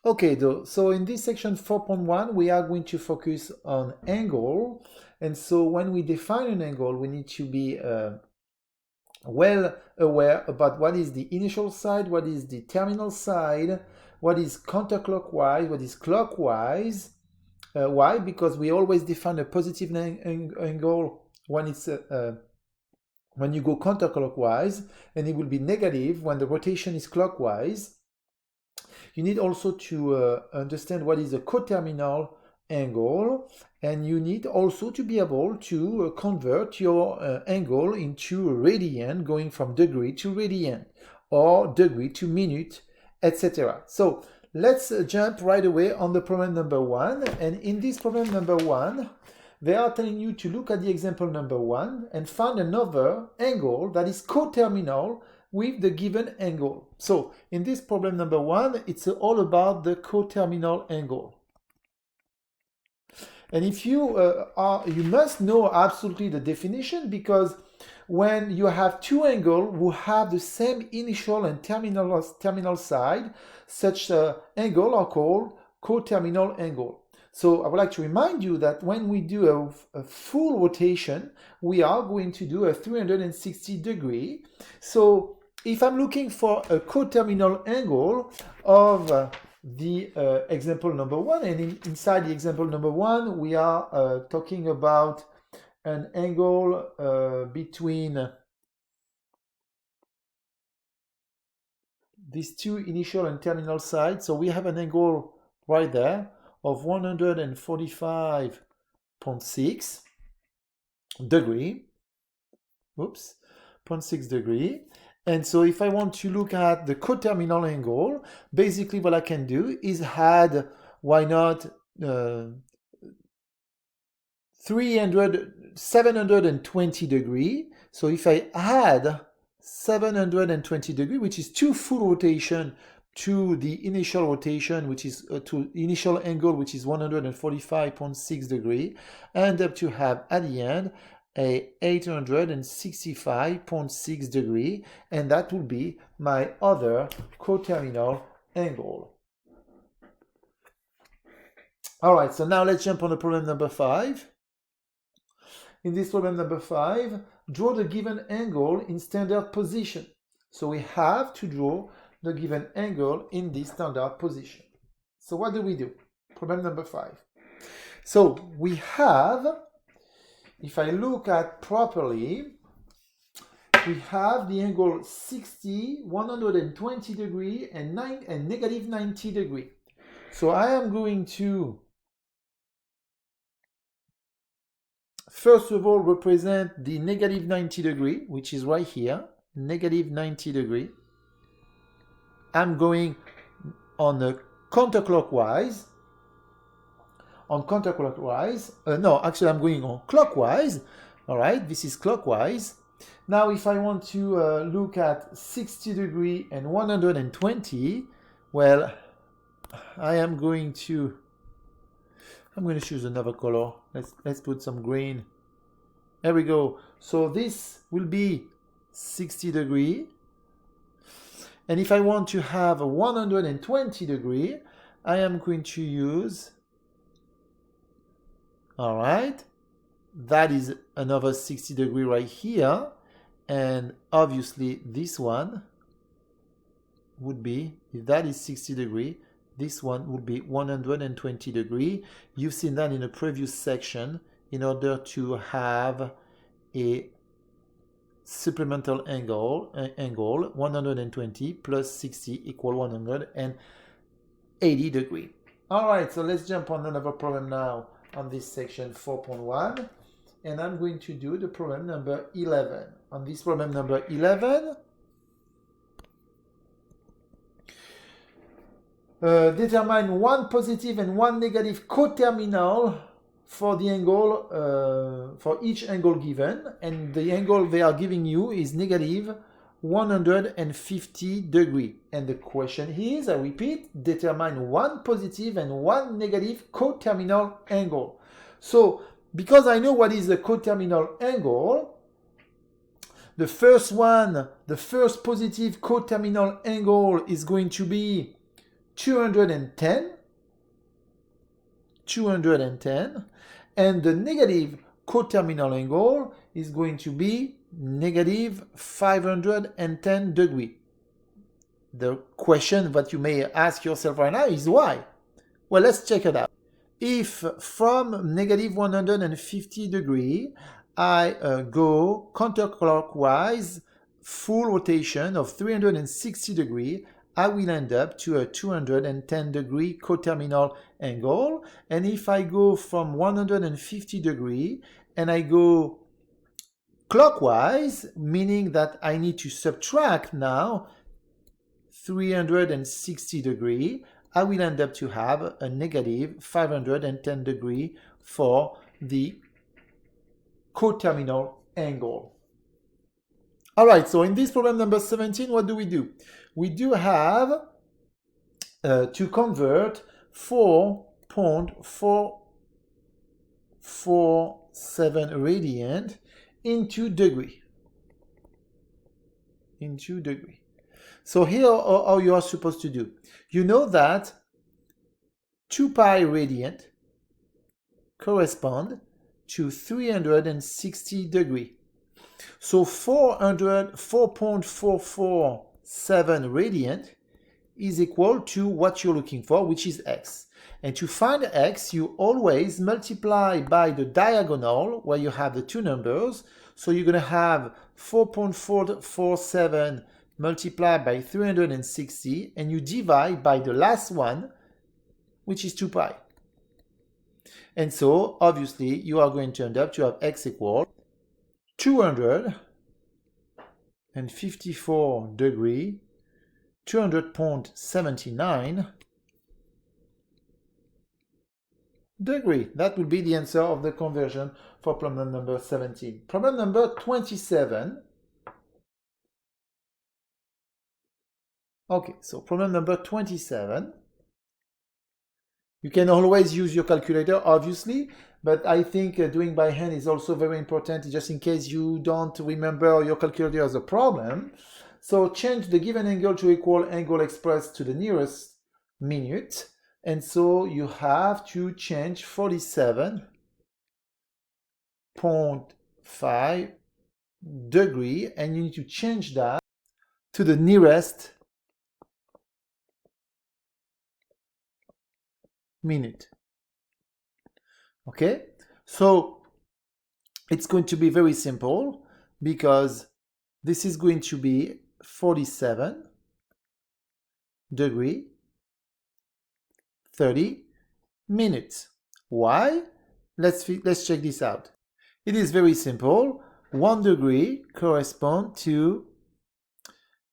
Okay, though, so in this section 4.1, we are going to focus on angle. And so when we define an angle, we need to be well aware about what is the initial side, what is the terminal side, what is counterclockwise, what is clockwise. Why? Because we always define a positive angle when it's when you go counterclockwise, and it will be negative when the rotation is clockwise. You need also to understand what is a coterminal angle, and you need also to be able to convert your angle into radian, going from degree to radian or degree to minute, etc. So let's jump right away on the problem number 1. And in this problem number 1, they are telling you to look at the example number 1 and find another angle that is coterminal with the given angle. So in this problem number 1, it's all about the coterminal angle. And if you you must know absolutely the definition, because when you have two angles who have the same initial and terminal side, such angles are called coterminal angle. So I would like to remind you that when we do a full rotation, we are going to do a 360 degree. So if I'm looking for a coterminal angle of the example number 1, and inside the example number 1, we are talking about an angle between these two initial and terminal sides. So we have an angle right there of 145.6 degree. Oops, 0.6 degree. And so if I want to look at the coterminal angle, basically what I can do is add, why not, 720 degree. So if I add 720 degree, which is two full rotation to the initial rotation, which is to initial angle, which is 145.6 degree, I end up to have at the end a 865.6 degree, and that will be my other coterminal angle. All right, so now let's jump on to problem number 5. In this problem number 5, draw the given angle in standard position. So we have to draw the given angle in this standard position. So what do? Problem number 5. So we have, if I look at properly, we have the angle 60, 120 degree, and negative 90 degree. So I am going to first of all represent the negative 90 degree, which is right here, negative 90 degree. I'm going on a counterclockwise. No, actually I'm going on clockwise. All right, this is clockwise. Now if I want to look at 60 degree and 120, well, I'm going to choose another color. Let's put some green. There we go. So this will be 60 degree. And if I want to have a 120 degree, I am going to use, all right, that is another 60 degree right here. And obviously this one would be, if that is 60 degree, this one would be 120 degree. You've seen that in a previous section. In order to have a supplemental angle 120 plus 60 equal 180 degree. All right, so let's jump on another problem now on this section 4.1, and I'm going to do the problem number 11. On this problem number 11, determine one positive and one negative coterminal for the angle, for each angle given, and the angle they are giving you is negative 150 degree. And the question is, I repeat, determine one positive and one negative coterminal angle. So because I know what is a coterminal angle, the first positive coterminal angle is going to be 210, and the negative coterminal angle is going to be negative 510 degrees. The question that you may ask yourself right now is why? Well, let's check it out. If from negative 150 degrees I go counterclockwise, full rotation of 360 degrees, I will end up to a 210 degree coterminal angle. And if I go from 150 degrees and I go clockwise, meaning that I need to subtract now 360 degrees, I will end up to have a negative 510 degree for the coterminal angle. All right, so in this problem number 17, what do? We do have to convert 4.447 radian into degree. So here how you are supposed to do. You know that 2 pi radian correspond to 360 degrees. So 4.447 radian is equal to what you're looking for, which is x. And to find x, you always multiply by the diagonal where you have the two numbers. So you're going to have 4.447 multiplied by 360, and you divide by the last one, which is 2 pi. And so, obviously, you are going to end up to have x equal 254 degree, 200.79 degree. That will be the answer of the conversion for problem number 17. Problem number 27. Okay, so problem number 27. You can always use your calculator, obviously, but I think doing by hand is also very important just in case you don't remember your calculator as a problem. So change the given angle to equal angle expressed to the nearest minute. And so you have to change 47.5 degree, and you need to change that to the nearest minute. Okay, so it's going to be very simple because this is going to be 47 degree 30 minutes. Why? Let's check this out. It is very simple. 1 degree corresponds to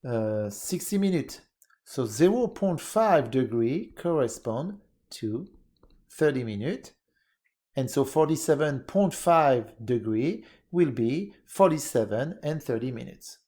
60 minutes. So 0.5 degree correspond to 30 minutes. And so 47.5 degree will be 47 and 30 minutes.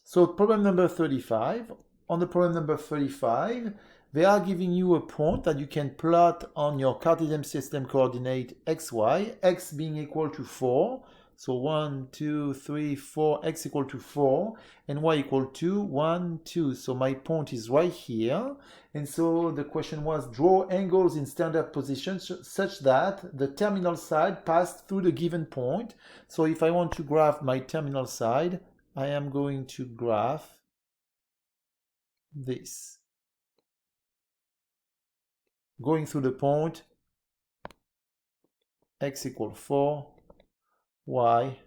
So problem number 35. On the problem number 35, they are giving you a point that you can plot on your Cartesian system coordinate xy, x being equal to 4. So 1, 2, 3, 4, x equal to 4, and y equal to 1, 2. So my point is right here. And so the question was draw angles in standard positions such that the terminal side passed through the given point. So if I want to graph my terminal side, I am going to graph this. Going through the point, x equal 4, y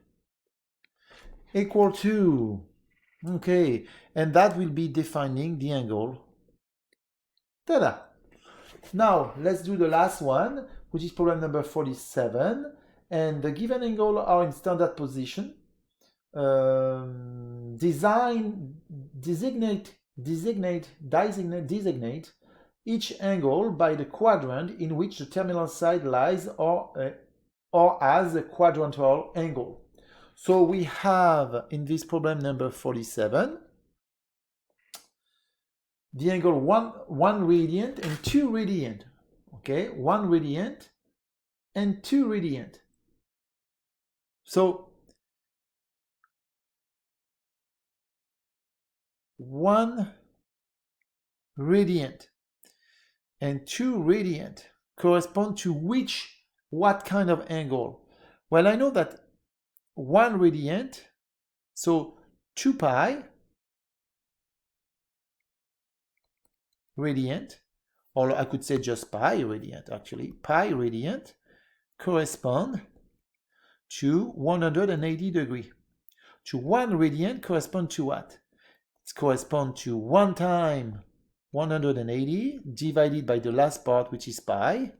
equal to, okay, and that will be defining the angle. Ta-da! Now, let's do the last one, which is problem number 47, and the given angle are in standard position. Designate each angle by the quadrant in which the terminal side lies or as a quadrantal angle. So we have in this problem number 47 the angle 1 radian and 2 radian. Okay, 1 radian and 2 radian. So 1 radian. and 2 radian correspond to what kind of angle? Well, I know that 1 radian, so 2 pi radian, or I could say just pi radian actually, pi radian correspond to 180 degrees. To 1 radian correspond to what? It corresponds to 1 time 180 divided by the last part, which is pi,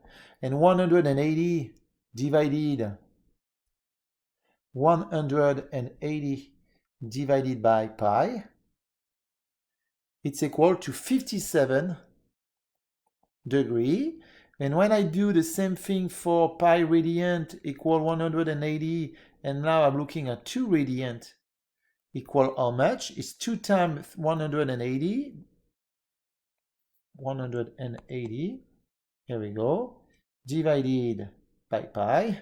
and 180 divided 180 divided by pi, it's equal to 57 degrees. And when I do the same thing for pi radian equal 180, and now I'm looking at 2 radian equal how much? It's 2 times 180, here we go, divided by pi.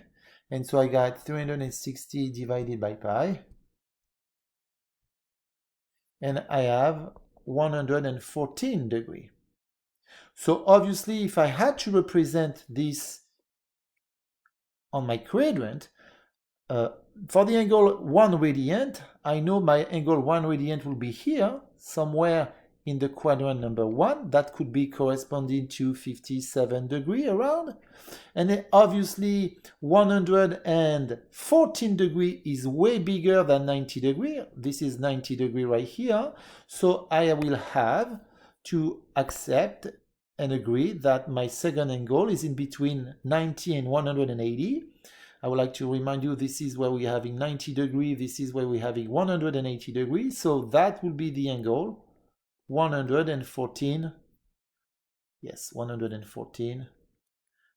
And so I got 360 divided by pi. And I have 114 degrees. So obviously, if I had to represent this on my quadrant, for the angle 1 radian, I know my angle 1 radian will be here, somewhere in the quadrant number 1. That could be corresponding to 57 degrees around. And then obviously 114 degrees is way bigger than 90 degrees. This is 90 degrees right here. So I will have to accept and agree that my second angle is in between 90 and 180. I would like to remind you, this is where we're having 90 degrees, this is where we're having 180 degrees. So that will be the angle 114, yes, 114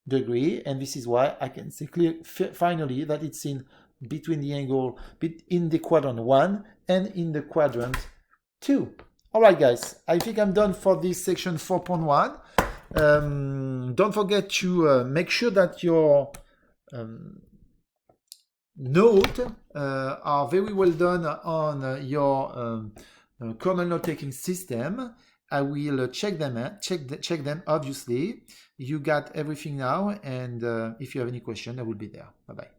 degree. And this is why I can say clearly, finally, that it's in between the angle in the quadrant 1 and in the quadrant 2. All right, guys, I think I'm done for this section 4.1. Don't forget to make sure that your notes are very well done on your kernel note-taking system. I will check them obviously. You got everything now, and if you have any question, I will be there. Bye-bye.